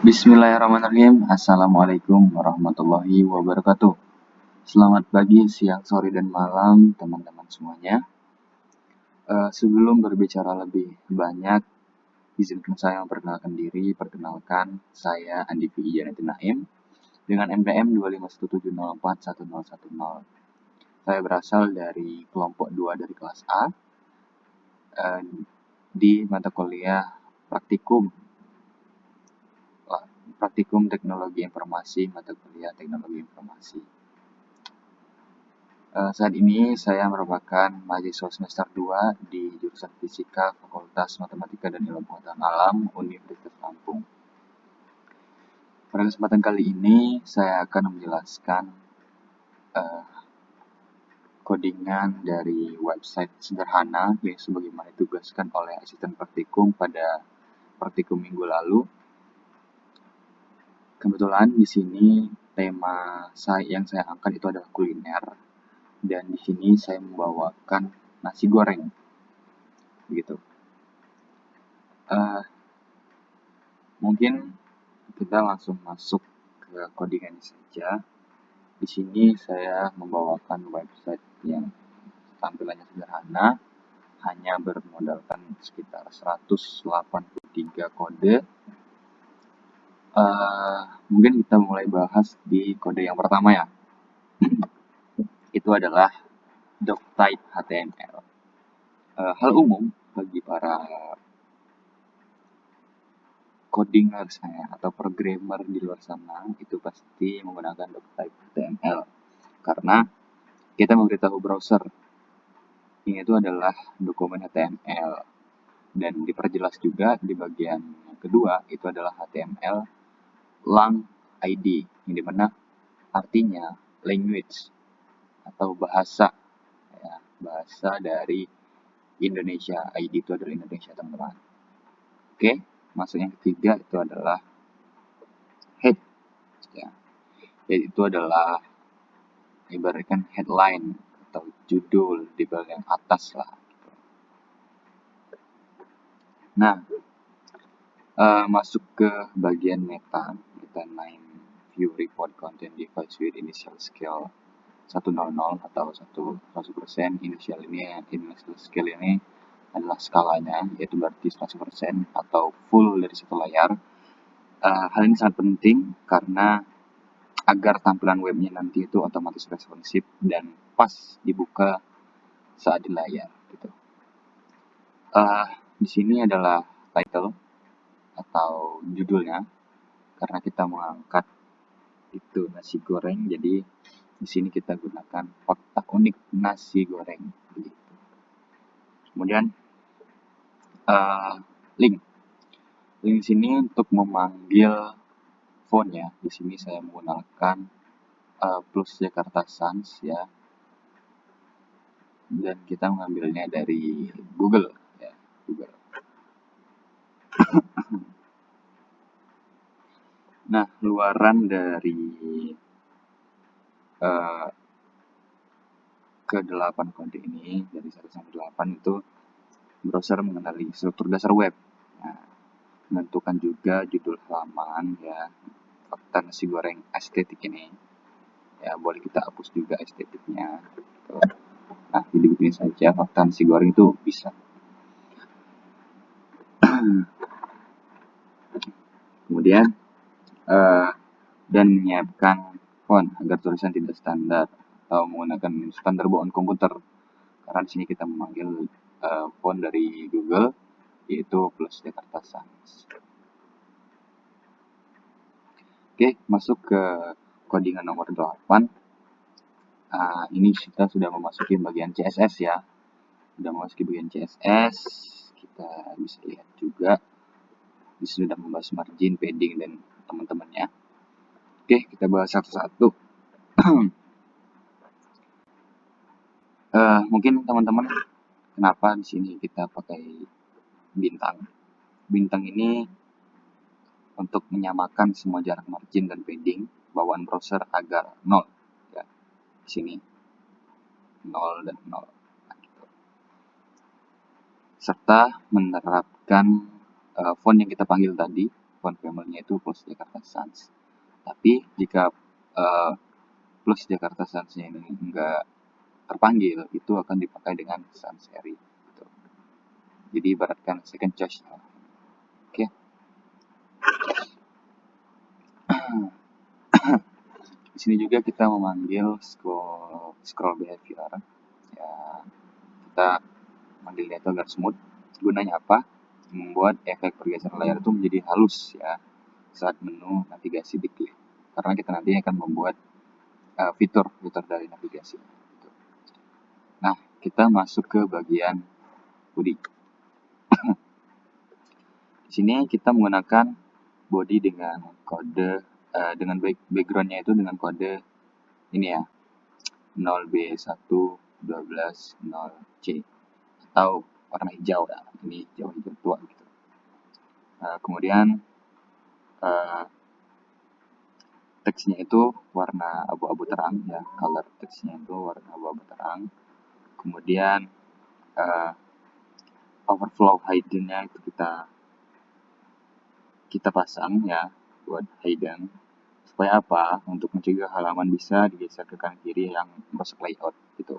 Bismillahirrahmanirrahim. Assalamualaikum warahmatullahi wabarakatuh. Selamat pagi, siang, sore, dan malam teman-teman semuanya. Sebelum berbicara lebih banyak, izinkan saya memperkenalkan diri. Perkenalkan, saya Andi Fi Ijanuddin Naim dengan NPM 251704110. Saya berasal dari kelompok 2 dari kelas A di mata kuliah praktikum teknologi informasi, mata kuliah teknologi informasi. Saat ini saya merupakan mahasiswa semester 2 di jurusan Fisika Fakultas Matematika dan Ilmu Pengetahuan Alam Universitas Lampung. Pada kesempatan kali ini saya akan menjelaskan codingan dari website sederhana yang sebagaimana ditugaskan oleh asisten praktikum pada praktikum minggu lalu. Kebetulan di sini tema yang saya angkat itu adalah kuliner, dan di sini saya membawakan nasi goreng, begitu. Mungkin kita langsung masuk ke codingan saja. Di sini saya membawakan website yang tampilannya sederhana, hanya bermodalkan sekitar 183 kode. Mungkin kita mulai bahas di kode yang pertama ya. Itu adalah doctype HTML. Hal umum bagi para codingers atau programmer di luar sana itu pasti menggunakan doctype HTML, karena kita memberitahu browser ini itu adalah dokumen HTML, dan diperjelas juga di bagian kedua itu adalah HTML lang ID, yang dimana artinya language atau bahasa, ya, bahasa dari Indonesia. ID itu adalah Indonesia, teman-teman. Oke, masuk yang ketiga itu adalah head, ya. Head itu adalah ibaratkan headline atau judul di bagian atas lah. Nah, masuk ke bagian meta name view report content device with initial scale 100 atau 100%. Initial scale ini adalah skalanya, yaitu berarti 100% atau full dari satu layar. Hal ini sangat penting karena agar tampilan webnya nanti itu otomatis responsif dan pas dibuka saat di layar, gitu. Di sini adalah title atau judulnya, karena kita mengangkat itu nasi goreng, jadi di sini kita gunakan fakta unik nasi goreng, begitu. Kemudian link di sini untuk memanggil font ya. Di sini saya menggunakan plus Jakarta Sans, ya, dan kita mengambilnya dari Google, ya, Google. Nah, luaran dari ke-8 kode ini, dari 1 sampai 8 itu browser mengenali struktur dasar web. Nah, menentukan juga judul halaman, ya, fakta nasi goreng estetik ini, ya, boleh kita hapus juga estetiknya, gitu. Nah, jadi begini saja, fakta nasi goreng itu bisa. Kemudian dan menyiapkan font agar tulisan tidak standar atau menggunakan standar bawaan komputer, karena di sini kita memanggil font dari Google, yaitu plus Jakarta Sans. Oke, masuk ke codingan nomor 8. Ini kita sudah memasuki bagian CSS, ya. Sudah memasuki bagian CSS, kita bisa lihat juga di sini sudah membahas margin, padding, dan teman-temannya. Oke, kita bahas satu-satu. Mungkin teman-teman, kenapa di sini kita pakai bintang? Bintang ini untuk menyamakan semua jarak margin dan padding bawaan browser agar 0, ya. Di sini 0 dan 0. Nah, gitu. Serta menerapkan font yang kita panggil tadi, font family-nya itu plus Jakarta Sans. Tapi jika plus Jakarta Sans-nya ini enggak terpanggil, itu akan dipakai dengan sans serif. Gitu. Jadi ibaratkan second choice. Oke. Di sini juga kita memanggil scroll behavior. Ya, kita manggilnya itu agar smooth. Gunanya apa? Membuat efek pergeseran layar itu menjadi halus ya saat menu navigasi diklik. Karena kita nanti akan membuat fitur dari navigasi. Nah, kita masuk ke bagian body. Di sini kita menggunakan body dengan kode dengan backgroundnya itu dengan kode ini ya 0B112 0C atau warna hijau ya, ini hijau tua gitu. Kemudian teksnya itu warna abu-abu terang ya, color teksnya itu warna abu-abu terang. Kemudian overflow hidden-nya itu kita pasang ya buat hidden. Supaya apa? Untuk mencegah halaman bisa digeser ke kanan kiri yang merusak layout gitu.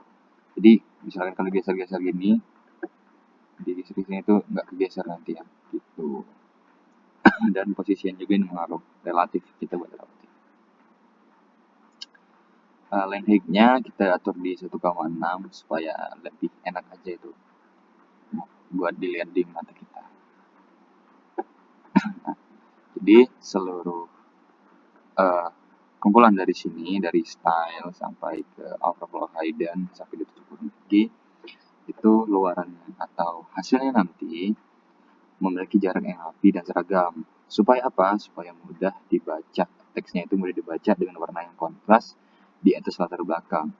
Jadi misalkan kalau geser-geser gini, di sini itu nggak kegeser nanti ya gitu. Dan posisinya juga ini mengaruh relatif kita buat relatif. Length height-nya kita atur di 1,6 supaya lebih enak aja itu buat dilihat di mata kita. Nah, jadi seluruh kumpulan dari sini, dari style sampai ke overflow hidden sampai ditutup lagi, itu luarannya atau hasilnya nanti memiliki jarak yang rapi dan seragam. Supaya apa? Supaya mudah dibaca. Teksnya itu mudah dibaca dengan warna yang kontras di atas latar belakang.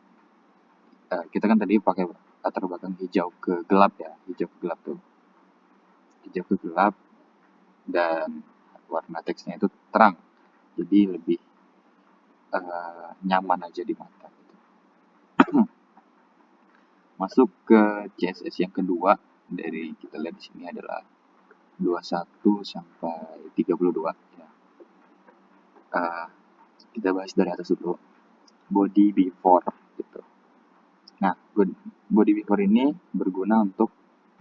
Kita kan tadi pakai latar belakang hijau ke gelap ya, hijau ke gelap tuh. Hijau ke gelap dan warna teksnya itu terang. Jadi lebih nyaman aja di mata. Gitu. Masuk ke CSS yang kedua dari kita lihat di sini adalah 21 sampai 32 ya. Kita bahas dari atas dulu. Body before gitu. Nah, body before ini berguna untuk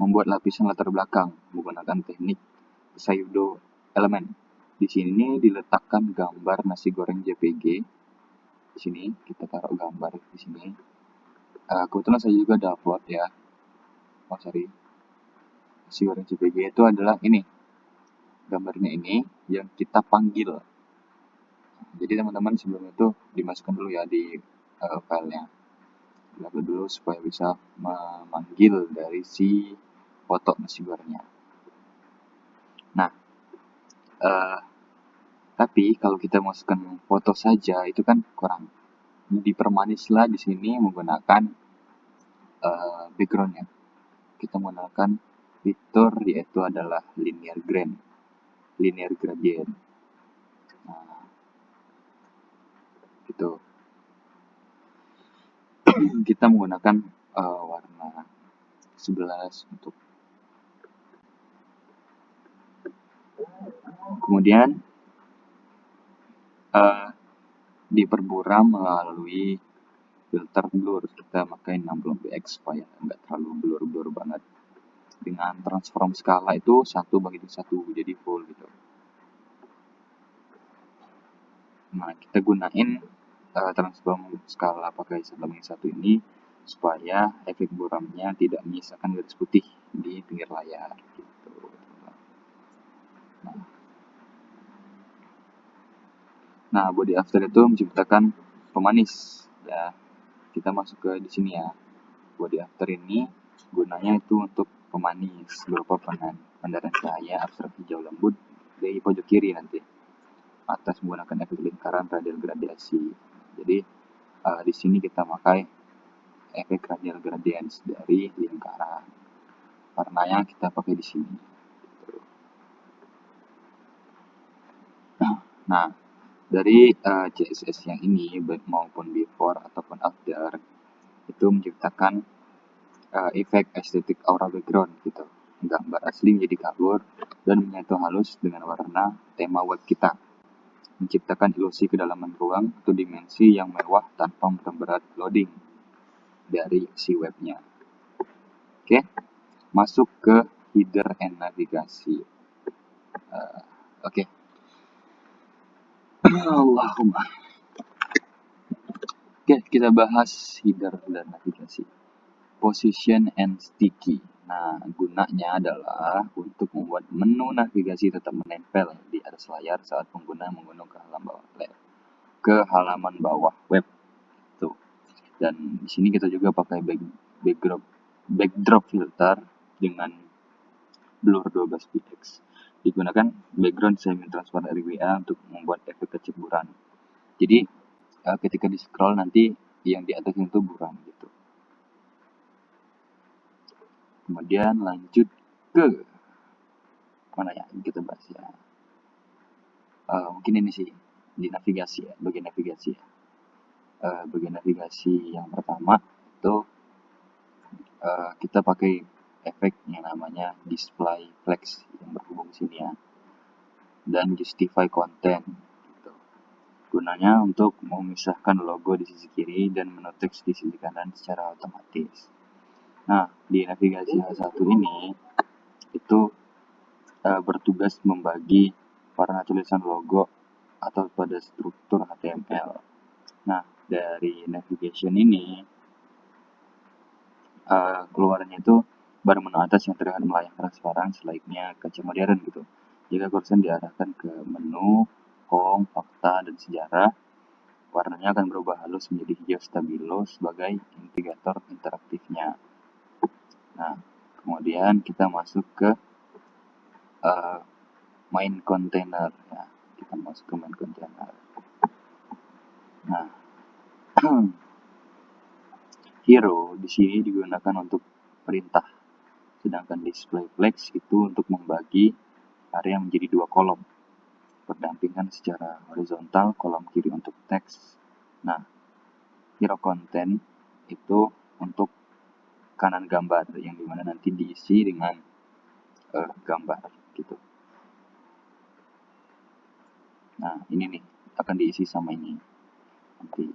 membuat lapisan latar belakang menggunakan teknik pseudo element. Di sini diletakkan gambar nasi goreng JPG. Di sini kita taruh gambar di sini. Kebetulan saya juga ada upload ya. Oh sorry. Nasi goreng JPG itu adalah ini. Gambarnya ini yang kita panggil. Jadi teman-teman sebelum itu dimasukkan dulu ya di filenya. Diupload dulu supaya bisa memanggil dari si foto nasi gorengnya. Nah, tapi kalau kita masukkan foto saja itu kan kurang. Dipermanislah di sini menggunakan backgroundnya. Kita menggunakan fitur yaitu adalah linear gradient. Nah, gitu. Kita menggunakan warna 11 untuk kemudian diperburam melalui filter blur. Kita pakai 60px supaya nggak terlalu blur banget. Dengan transform skala itu 1/1 jadi full gitu. Nah, kita gunain transform skala pakai 1/1 ini supaya efek buramnya tidak menyisakan garis putih di pinggir layar gitu. Nah, body after itu menciptakan pemanis ya. Kita masuk ke di sini ya. Body after ini gunanya itu untuk pemanis berupa pandaran cahaya abstrak hijau lembut dari pojok kiri nanti. Atas menggunakan efek lingkaran radial gradasi. Jadi di sini kita pakai efek radial gradients dari lingkaran. Warnanya kita pakai di sini. Nah, dari CSS yang ini maupun before ataupun after itu menciptakan efek estetik aura background gitu. gambar asli menjadi kabur dan menyatu halus dengan warna tema web kita. Menciptakan ilusi kedalaman ruang atau dimensi yang mewah tanpa memperberat loading dari si webnya. Oke, masuk ke header and navigasi. Oke. Allahumma. Oke, kita bahas header dan navigasi. Position and sticky. Nah, gunanya adalah untuk membuat menu navigasi tetap menempel di atas layar saat pengguna mengunduh ke halaman bawah web. Tuh. Dan di sini kita juga pakai backdrop filter dengan blur 12px. Digunakan background semi transparan dari WA untuk membuat efek keceburan. Jadi ketika di scroll nanti yang di atas itu buram gitu. Kemudian lanjut ke mana ya, kita bahas ya. Mungkin ini sih di navigasi ya, bagian navigasi ya. Bagian navigasi yang pertama itu kita pakai efek yang namanya display flex yang berhubung sini ya, dan justify content gitu. Gunanya untuk memisahkan logo di sisi kiri dan menu teks di sisi kanan secara otomatis. Nah, di navigasi satu ini itu bertugas membagi warna tulisan logo atau pada struktur HTML. Nah, dari navigation ini keluarnya itu baru menu atas yang terlihat melayang transparan selayaknya kaca modern gitu. Jika kursor diarahkan ke menu home, fakta, dan sejarah, warnanya akan berubah halus menjadi hijau stabilo sebagai indikator interaktifnya. Nah, kemudian kita masuk ke main container ya. Kita masuk ke main container. Nah, hero di sini digunakan untuk perintah, sedangkan display flex itu untuk membagi area menjadi dua kolom berdampingan secara horizontal, kolom kiri untuk teks. Nah, hero content itu untuk kanan gambar yang dimana nanti diisi dengan gambar gitu. Nah, ini nih akan diisi sama ini nanti.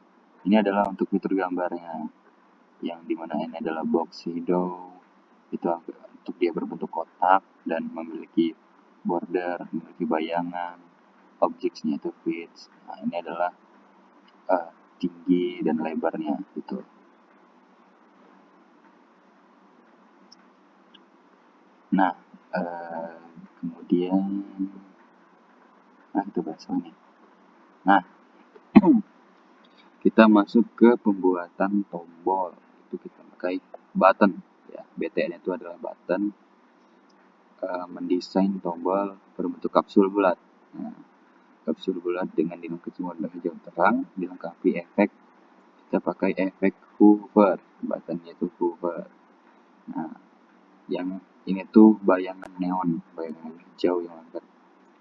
Ini adalah untuk fitur gambarnya, yang dimana ini adalah box shadow, itu untuk dia berbentuk kotak dan memiliki border, memiliki bayangan, objeknya itu fits. Nah, ini adalah tinggi dan lebarnya gitu. Nah, kemudian itu bahasanya. Nah, kita masuk ke pembuatan tombol. Itu kita pakai button ya. BTN itu adalah button. Mendesain tombol berbentuk kapsul bulat. Nah, kapsul bulat dengan dilengkapi warna hijau terang, dilengkapi efek. Kita pakai efek hover, buttonnya itu hover. Nah, yang ini tuh bayangan neon, bayangan hijau yang lengkap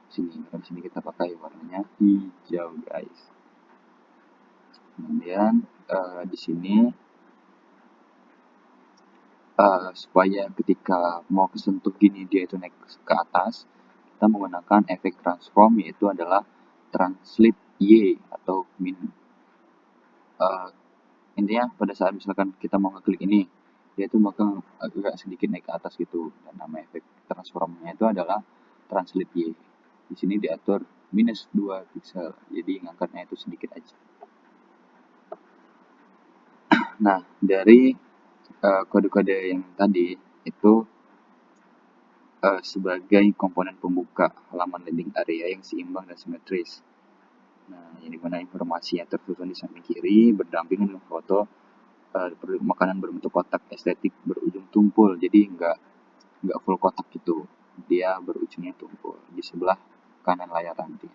sini. Di sini kita pakai warnanya hijau, guys. Kemudian di sini supaya ketika mau kesentuh gini dia itu naik ke atas, kita menggunakan efek transform, yaitu adalah translate Y atau min. Intinya pada saat misalkan kita mau ngeklik ini, dia itu bakal agak sedikit naik ke atas gitu. Dan nama efek transformnya itu adalah translate Y. Di sini diatur -2 pixel, jadi ngangkatnya itu sedikit aja. Nah, dari kode-kode yang tadi itu sebagai komponen pembuka halaman landing area yang seimbang dan simetris. Nah, yang dimana informasinya tersusun di samping kiri berdampingan dengan foto makanan berbentuk kotak estetik berujung tumpul, jadi nggak full kotak gitu, dia berujungnya tumpul di sebelah kanan layar nanti.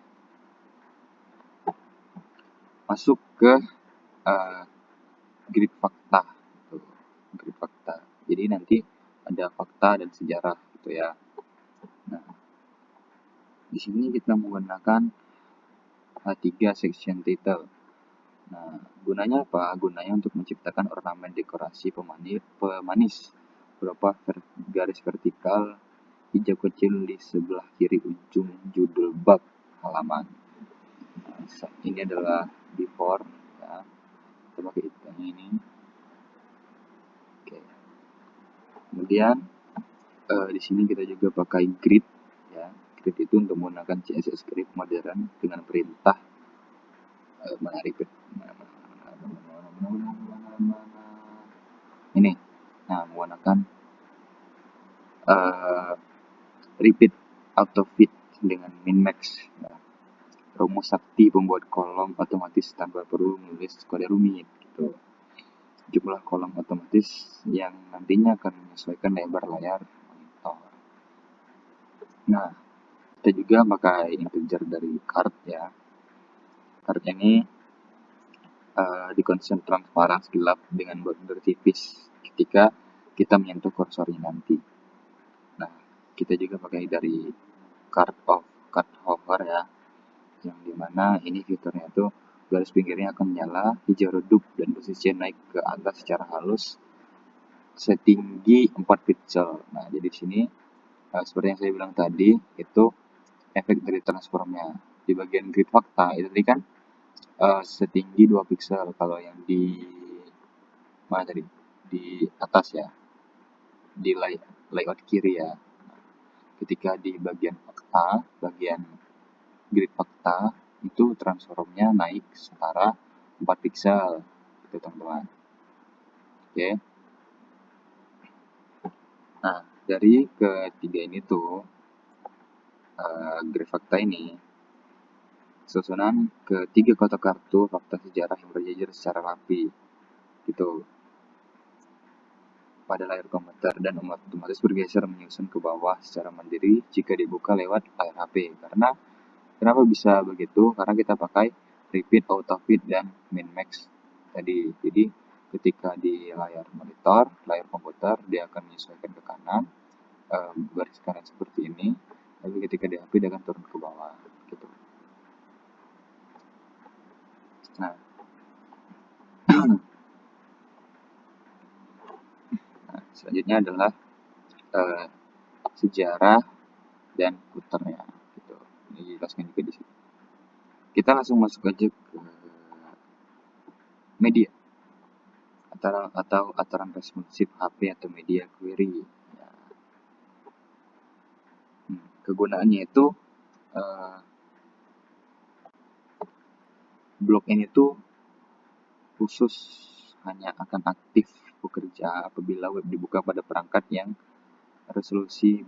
Masuk ke grid fakta. Grid fakta. Jadi nanti ada fakta dan sejarah gitu ya. Nah, di sini kita menggunakan 3 section title. Nah, gunanya apa? Gunanya untuk menciptakan ornamen dekorasi pemanis beberapa garis vertikal hijau kecil di sebelah kiri ujung judul bab halaman. Ini adalah before ya. Kita pakai hitamnya ini. Oke. Kemudian di sini kita juga pakai grid ya. Grid itu untuk menggunakan CSS script modern dengan perintah repeat. Ini. Nah, menggunakan repeat auto fit dengan min max. Ya. Rumus sakti pembuat kolom otomatis tanpa perlu menulis kode rumit gitu. Jumlah kolom otomatis yang nantinya akan menyesuaikan lebar layar monitor. Nah, kita juga pakai integer dari card ya. Card ini di konsisten transparan gelap dengan border tipis ketika kita menyentuh kursornya nanti. Nah, kita juga pakai dari card hover ya, yang dimana ini fiturnya itu garis pinggirnya akan menyala hijau redup dan posisi naik ke atas secara halus setinggi 4 pixel. Nah, jadi di sini seperti yang saya bilang tadi, itu efek dari transformnya. Di bagian grid fakta itu tadi kan setinggi 2 pixel. Kalau yang di mana tadi? Di atas ya, di layout kiri ya. Ketika di bagian fakta, bagian grid fakta, itu transformnya naik setara 4 pixel. Itu teman-teman. Oke. Nah, dari ketiga ini tuh, grid fakta ini, susunan ketiga kotak kartu fakta sejarah yang berjejer secara rapi gitu pada layar komputer dan otomatis bergeser menyusun ke bawah secara mandiri jika dibuka lewat layar HP. Karena kenapa bisa begitu? Karena kita pakai repeat, auto fit, dan min max tadi. Jadi ketika di layar monitor, layar komputer, dia akan menyesuaikan ke kanan, garis kanan seperti ini. Tapi ketika di HP dia akan turun ke bawah gitu. Nah, selanjutnya adalah sejarah dan puternya gitu. Ini dijelaskan juga di sini. Kita langsung masuk aja ke media atau aturan responsif HP atau media query. Ya. Kegunaannya itu blok ini tuh khusus hanya akan aktif bekerja apabila web dibuka pada perangkat yang resolusi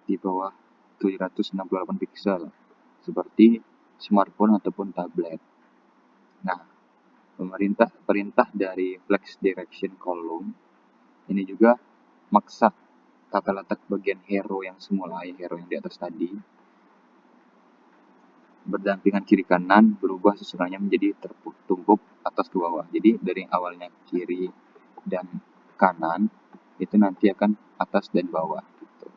di bawah 768 pixel seperti smartphone ataupun tablet. Nah, perintah dari flex direction column ini juga maksa tata letak bagian hero yang semula, hero yang di atas tadi, berdampingan kiri kanan berubah susunannya menjadi tertumpuk atas ke bawah. Jadi dari awalnya kiri dan kanan itu nanti akan atas dan bawah gitu.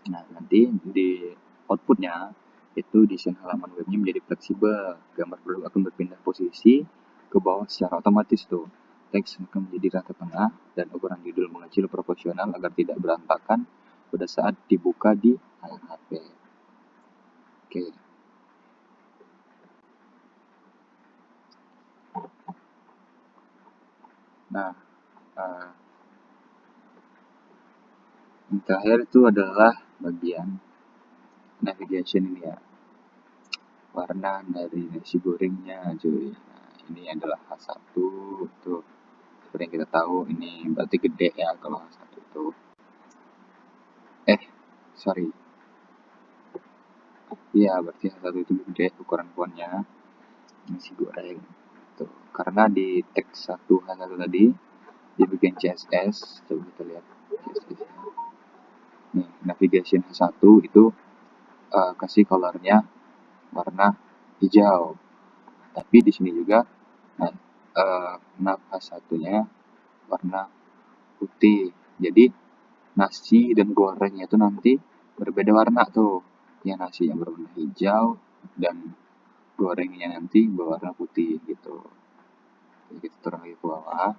Nah, nanti di outputnya itu desain halaman webnya menjadi fleksibel, gambar produk akan berpindah posisi ke bawah secara otomatis tuh. Teks akan menjadi rata tengah dan ukuran judul mengecil proporsional agar tidak berantakan pada saat dibuka di layar HP. Oke. Nah, yang terakhir itu adalah bagian navigation ini ya. Warna dari nasi gorengnya cuy. Nah, ini adalah H1 tuh. Seperti yang kita tahu ini berarti gede ya kalau H1 itu. Sorry. Iya, berarti H1 itu gede ukuran fontnya. Nasi goreng. Tuh. Karena di teks 1 H1 tadi di bagian CSS, coba kita lihat CSS -nya. Nih, navigation H1 itu kasih colornya warna hijau. Tapi di sini juga nav H1-nya warna putih. Jadi nasi dan gorengnya itu nanti berbeda warna tuh. Ya, nasi yang berwarna hijau dan gorengnya nanti berwarna putih gitu. kita turun lagi ke bawah.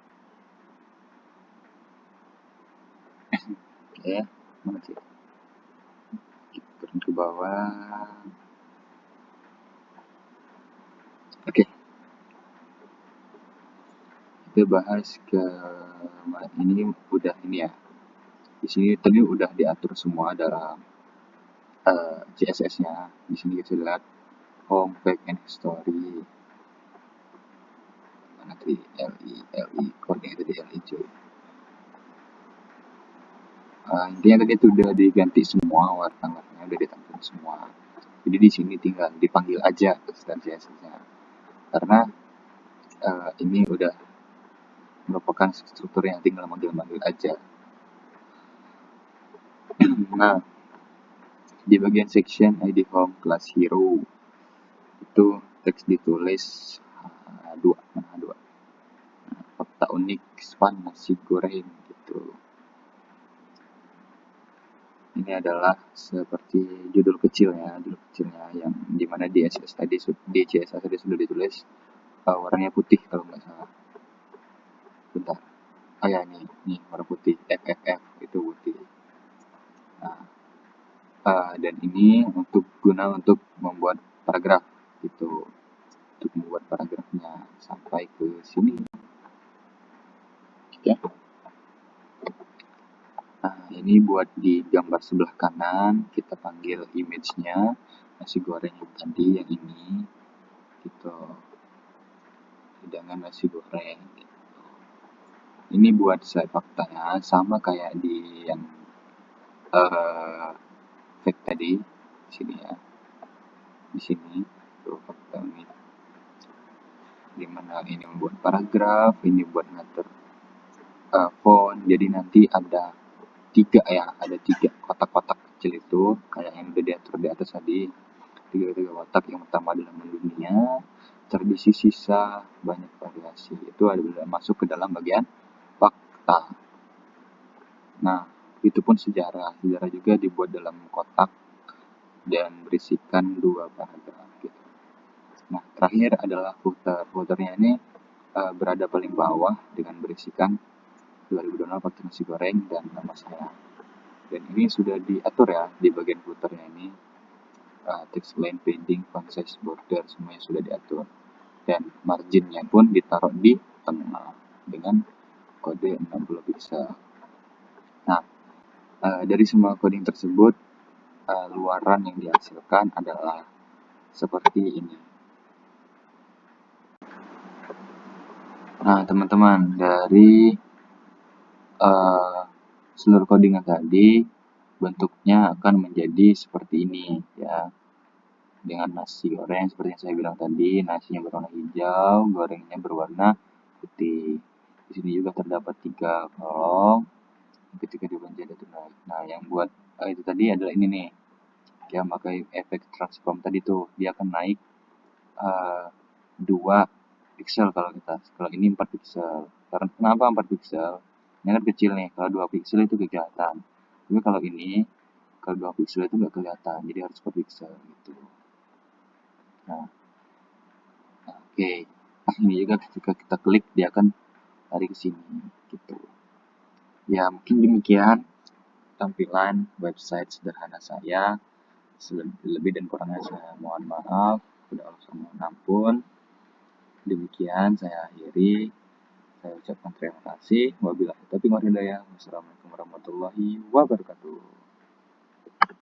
Oke, mana sih? Kita turun ke bawah. Oke, kita bahas ke ini udah ini ya. Di sini tadi udah diatur semua dalam CSS-nya. Di sini kita lihat home, back, and history. Mana tadi li, codenya tadi li cuy. Intinya tadi itu udah diganti semua, warna-warnanya udah ditampilkan semua. Jadi di sini tinggal dipanggil aja style CSS-nya. Karena ini udah merupakan struktur yang tinggal manggil-manggil aja. Nah, di bagian section ID home class hero itu teks ditulis dua. Fakta unik span nasi goreng gitu. Ini adalah seperti judul kecilnya yang dimana di CSS tadi sudah ditulis warnanya putih kalau nggak salah. Bentar. Oh ya, nih warna putih, FFF itu putih. Nah, dan ini guna untuk membuat paragraf gitu, untuk membuat paragrafnya sampai ke sini. Oke. Nah, ini buat di gambar sebelah kanan kita panggil image-nya nasi goreng yang tadi yang ini gitu, hidangan nasi goreng gitu. Ini buat slide faktanya sama kayak di yang fact tadi di sini ya, di sini tuh fakta ini dimana ini membuat paragraf, ini buat ngatur font. Jadi nanti ada tiga kotak-kotak kecil itu kayak yang udah diatur di atas tadi, tiga kotak. Yang pertama adalah mendunia, tradisi, sisa, banyak variasi, itu adalah masuk ke dalam bagian fakta. Nah, itu pun sejarah juga dibuat dalam kotak dan berisikan 2 paragraf gitu. Nah, terakhir adalah footernya ini berada paling bawah dengan berisikan 2020 pakai nasi goreng dan nama saya. Dan ini sudah diatur ya di bagian footernya ini, text line, padding, font size, border semuanya sudah diatur, dan marginnya pun ditaruh di tengah dengan kode 60 pixel. Nah, dari semua coding tersebut luaran yang dihasilkan adalah seperti ini. Nah, teman-teman, dari seluruh codingan tadi bentuknya akan menjadi seperti ini ya, dengan nasi goreng seperti yang saya bilang tadi, nasinya berwarna hijau, gorengnya berwarna putih. Di sini juga terdapat 3 kolom ketika dipencet itu naik. Nah, yang buat itu tadi adalah ini nih, yang pakai efek transform tadi tuh, dia akan naik 2 pixel kalau ini 4 pixel. Karena kenapa 4 pixel? Ini kan kecil nih, kalau 2 pixel itu kelihatan. Tapi kalau 2 pixel itu nggak kelihatan, jadi harus 4 pixel gitu. Nah, oke. Ini juga ketika kita klik dia akan lari ke sini gitu. Ya, mungkin demikian tampilan website sederhana saya. Lebih dan kurangnya saya mohon maaf, sudah Allah mohon ampun. Demikian saya akhiri. Saya ucapkan terima kasih. Wabillahi taufiq wal hidayah. Wassalamualaikum warahmatullahi wabarakatuh.